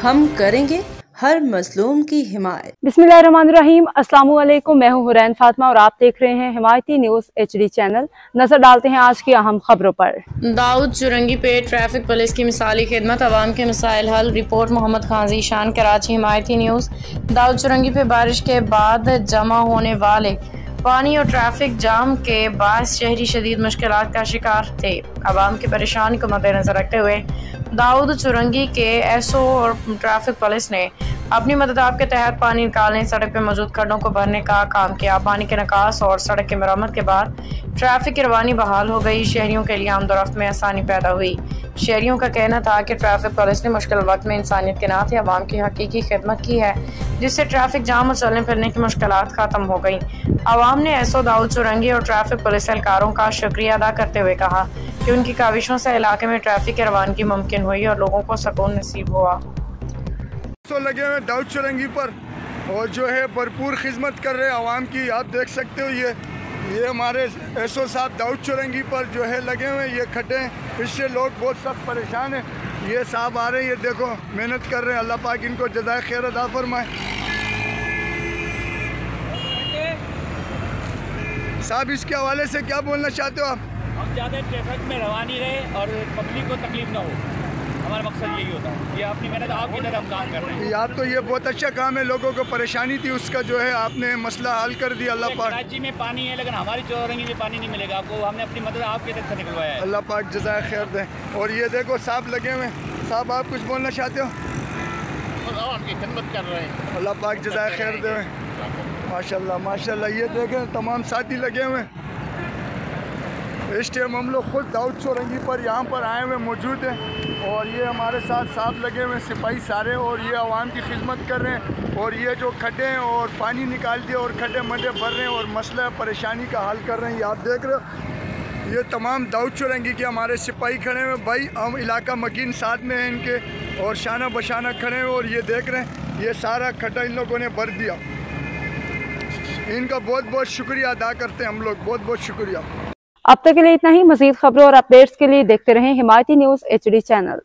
हम करेंगे हर मजलूम की हिमायत। बिस्मिल्लाहिर्रहमानिर्रहीम। अस्सलाम वालेकुम। मैं हूँ हुरैन फातिमा और आप देख रहे हैं हिमायती न्यूज़ HD चैनल। नजर डालते हैं आज की अहम खबरों पर। दाऊद चुरंगी पे ट्रैफिक पुलिस की मिसाली खिदमत, अवाम के मसाइल हल। रिपोर्ट मोहम्मद खान ज़ीशान, कराची। हिमायती न्यूज़। दाऊद चुरंगी पे बारिश के बाद जमा होने वाले पानी और ट्रैफिक जाम के बायस शहरी शदीद मुश्किलात का शिकार थे। अवाम की परेशानी को मद्देनजर रखते हुए दाऊद चुरंगी के SO और ट्रैफिक पुलिस ने अपनी मदद के तहत पानी निकालने, सड़क पर मौजूद खड्डों को भरने का काम किया। पानी के निकास और सड़क की मरम्मत के बाद ट्रैफिक की रवानी बहाल हो गई। शहरियों के लिए आमदोरफ्त में आसानी पैदा हुई। शहरियों का कहना था कि ट्रैफिक पुलिस ने मुश्किल वक्त में इंसानियत के नाते अवाम की हकीकी खिदमत की है, जिससे ट्रैफिक जाम और चलने फिरने की मुश्किलात खत्म हो गई। अवाम ने SO दाऊद चुरंगी और ट्रैफिक पुलिस एहलकारों का शुक्रिया अदा करते हुए कहा कि उनकी काविशों से इलाके में ट्रैफिक की रवानगी मुमकिन हुई और लोगों को सुकून नसीब हुआ। लगे हुए दाऊद चुरंगी पर और जो है भरपूर खिदमत कर रहे हैं आवाम की। आप देख सकते हो ये हमारे SO साहब दाऊद चुरंगी पर जो है लगे हुए हैं। ये खड्डे हैं, इससे लोग बहुत सख्त परेशान हैं। ये साहब आ रहे हैं, ये देखो मेहनत कर रहे हैं। अल्लाह पाक इनको जज़ाए खैर अदा फरमाए। साहब इसके हवाले से क्या बोलना चाहते हो आप? हम ज़्यादा ट्रैफिक में रवानी रहे और पब्लिक को तकलीफ ना हो, हमारा मकसद यही होता है। ये अपनी मेहनत आपकी तरह हम काम कर रहे हैं। यार तो ये बहुत अच्छा काम है, लोगों को परेशानी थी उसका जो है आपने मसला हल कर दिया। अल्लाह पाक। कराची में पानी है लेकिन हमारी चौरंगी में पानी नहीं मिलेगा आपको, हमने अपनी मदद आपके तक से निकलवाया है। अल्लाह पाक जज़ाए खैर दें। और ये देखो साहब लगे हुए हैं। साहब आप कुछ बोलना चाहते हो? उनकी खिदमत कर रहे हैं। अल्लाह पाक जज़ाए खैर दें। माशाल्लाह माशाल्लाह। ये देखें तमाम साथी लगे हुए हैं। इस टाइम हम लोग खुद दाऊद चुरंगी पर यहाँ पर आए हुए मौजूद हैं और ये हमारे साथ साहब लगे हुए सिपाही सारे और ये आवाम की खिदमत कर रहे हैं और ये जो खड्डे हैं और पानी निकाल दिए और खड्डे मड्डे भर रहे हैं और मसला परेशानी का हल कर रहे हैं। ये आप देख रहे हो, ये तमाम दाऊद चुरंगी के हमारे सिपाही खड़े हुए भाई। हम इलाका मकीन साथ में हैं इनके और शाना बशाना खड़े हैं और ये देख रहे हैं ये सारा खड्डा इन लोगों ने भर दिया। इनका बहुत बहुत शुक्रिया अदा करते हैं हम लोग, बहुत बहुत शुक्रिया। अब तक के लिए इतना ही। मजीद खबरों और अपडेट्स के लिए देखते रहें हिमायती न्यूज़ HD चैनल।